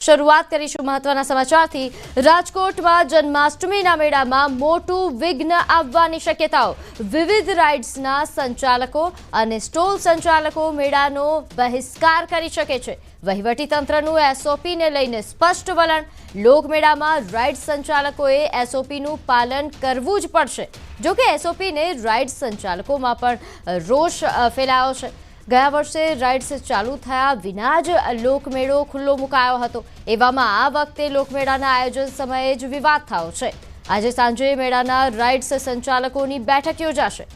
શરૂઆત કરીશું મહત્વના સમાચારથી। રાજકોટમાં જન્માષ્ટમીના મેળામાં મોટું વિઘ્ન આવવાની શક્યતાઓ। વિવિધ રાઇડ્સના સંચાલકો અને સ્ટોલ સંચાલકો મેળાનો બહિષ્કાર કરી શકે છે। વહીવટીતંત્રનું એસઓપીને લઈને સ્પષ્ટ વલણ। લોકમેળામાં રાઇડ સંચાલકોએ એસઓપીનું પાલન કરવું જ પડશે। જો કે એસઓપીને રાઇડ સંચાલકોમાં પણ રોષ ફેલાયો છે। ગયા વર્ષે રાઇડ્સ ચાલુ થયા વિના જ લોકમેળો ખુલ્લો મુકાયો હતો। એવામાં આ વખતે લોકમેળાના આયોજન સમયે જ વિવાદ થયો છે। આજે સાંજે મેળાના રાઇડ્સ સંચાલકોની બેઠક યોજાશે।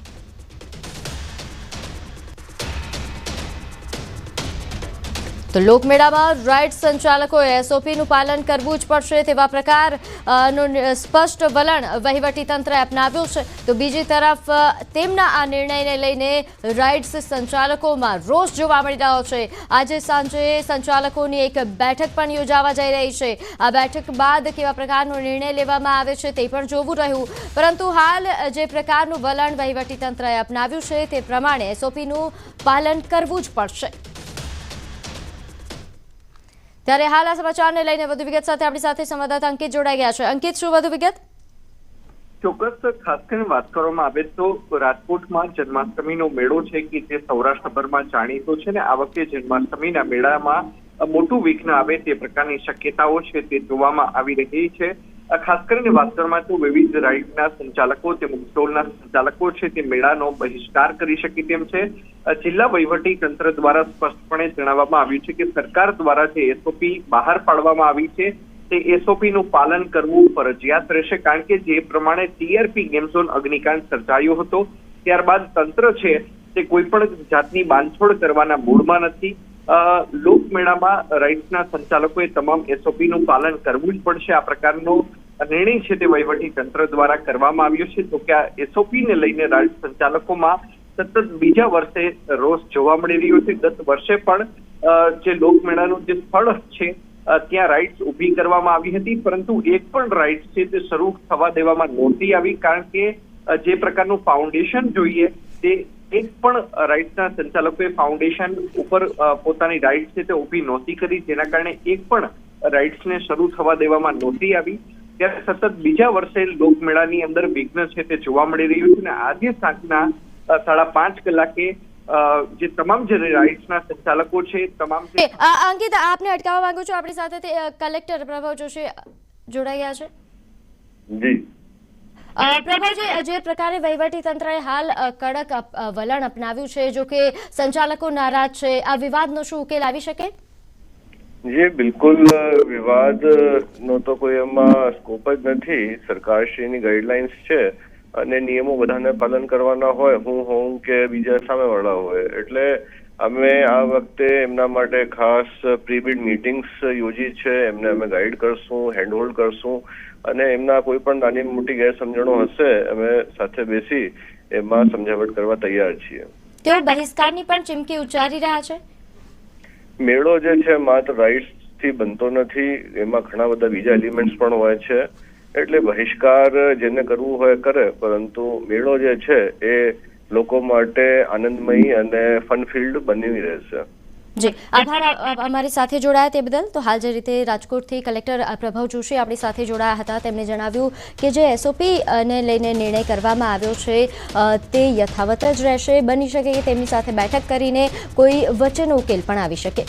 તો લોકમેળામાં રાઇડ સંચાલકોએ એસઓપીનું પાલન કરવું જ પડશે તેવા પ્રકારનું સ્પષ્ટ વલણ વહીવટીતંત્રએ અપનાવ્યું છે। તો બીજી તરફ તેમના આ નિર્ણયને લઈને રાઇડ્સ સંચાલકોમાં રોષ જોવા મળી રહ્યો છે। આજે સાંજે સંચાલકોની એક બેઠક પણ યોજાવા જઈ રહી છે। આ બેઠક બાદ કેવા પ્રકારનો નિર્ણય લેવામાં આવે છે તે પણ જોવું રહ્યું। પરંતુ હાલ જે પ્રકારનું વલણ વહીવટીતંત્રએ અપનાવ્યું છે તે પ્રમાણે એસઓપીનું પાલન કરવું જ પડશે। ત્યારે હાલ આ સમાચારને લઈને વધુ વિગત સાથે આપણી સાથે સંવાદદાતા અંકિત જોડાઈ ગયા છે। અંકિત, શું વધુ વિગત? ચોક્કસ ખાસ કરીને વાત કરવામાં આવે તો રાજકોટમાં જન્માષ્ટમીનો મેળો છે કે જે સૌરાષ્ટ્રભરમાં જાણીતો છે ને આ વખતે જન્માષ્ટમીના મેળામાં મોટું વિઘ્ન આવે તે પ્રકારની શક્યતાઓ છે તે જોવામાં આવી રહી છે। ખાસ કરીને વાત કરવામાં તો વિવિધ રાઇડના સંચાલકો તેમજ સ્ટોલના સંચાલકો છે તે મેળાનો બહિષ્કાર કરી શકે તેમ છે। જિલ્લા વહીવટી તંત્ર દ્વારા સ્પષ્ટપણે જણાવવામાં આવ્યું છે કે સરકાર દ્વારા જે એસઓપી બહાર પાડવામાં આવી છે તે એસઓપીનું પાલન કરવું ફરજિયાત રહેશે। કારણ કે જે પ્રમાણે ટીઆરપી ગેમ ઝોન અગ્નિકાંડ સર્જાયો હતો ત્યારબાદ તંત્ર છે તે કોઈ પણ જાતની બાંધછોડ કરવાના મૂડમાં નથી। લોકમેળામાં રાઇડ્સના સંચાલકોએ તમામ એસઓપીનું પાલન કરવું જ પડશે। આ પ્રકારનો નિર્ણય છે તે વહીવટી તંત્ર દ્વારા કરવામાં આવ્યો છે। તો કે આ એસઓપીને લઈને રાઇડ સંચાલકોમાં સતત બીજા વર્ષે રોષ જોવા મળી રહ્યો છે। ગત વર્ષે પણ જે લોકમેળાનું જે સ્થળ છે ત્યાં રાઇડ્સ ઊભી કરવામાં આવી હતી પરંતુ એક પણ રાઇડ છે તે શરૂ થવા દેવામાં નહોતી આવી। કારણ કે જે પ્રકારનું ફાઉન્ડેશન જોઈએ તે એક પણ રાઇડ્સના સંચાલકોએ ફાઉન્ડેશન ઉપર પોતાની રાઇડ છે તે ઊભી નહોતી કરી, જેના કારણે એક પણ રાઇડ્સને શરૂ થવા દેવામાં નહોતી આવી। ત્યારે સતત બીજા વર્ષે લોકમેળાની અંદર વિઘ્ન છે તે જોવા મળી રહ્યું છે અને આજે સાંજના 5:30 કલાકે જે તમામ જે રાઇડ્સના સંચાલકો છે તમામ અંકિત, આપને અટકાવવા માંગુ છું। આપણી સાથે કલેક્ટર પ્રભાવ જોશી જોડાઈ ગયા છે। જી પ્રભાવજી, જે પ્રકારે વહીવટીતંત્રએ હાલ કડક વલણ અપનાવ્યું છે, જો કે સંચાલકો નારાજ છે, આ વિવાદનો શું ઉકેલ આવી શકે? જી બિલકુલ, વિવાદનો તો કોઈ એમાં સ્કોપ જ નથી। સરકારશ્રીની ગાઈડલાઇન્સ છે અને નિયમો બધાને પાલન કરવાના હોય, હું હોઉં કે બીજા સામેવાળા હોય। એટલે અમે આ વખતે એમના માટે ખાસ પ્રી-બિડ મીટિંગ્સ યોજી છે। એમને અમે ગાઈડ કરશું, હેન્ડહોલ્ડ કરશું અને એમના કોઈ પણ નાની મોટી ગેરસમજણો હશે અમે સાથે બેસી એમાં સમજાવટ કરવા તૈયાર છીએ। તેઓ બહિષ્કારની પણ ચીમકી ઉચ્ચારી રહ્યા છે। મેળો જે છે માત્ર રાઇડ્સ થી બનતો નથી, એમાં ઘણા બધા બીજા એલિમેન્ટ્સ પણ હોય છે। એટલે બહિષ્કાર જેને કરવું હોય કરે, પરંતુ મેળો જે છે એ લોકો માટે આનંદમય અને ફન ફિલ્ડ બની રહેશે। જી આભાર અમારી સાથે જોડાયા તે બદલ। તો હાલ જે રીતે રાજકોટથી કલેક્ટર પ્રભાવ જોશી આપણી સાથે જોડાયા હતા, તેમણે જણાવ્યું કે જે એસઓપી ને લઈને નિર્ણય કરવામાં આવ્યો છે તે યથાવત જ રહેશે। બની શકે કે તેમની સાથે બેઠક કરીને કોઈ વચ્ચેનો ઉકેલ પણ આવી શકે।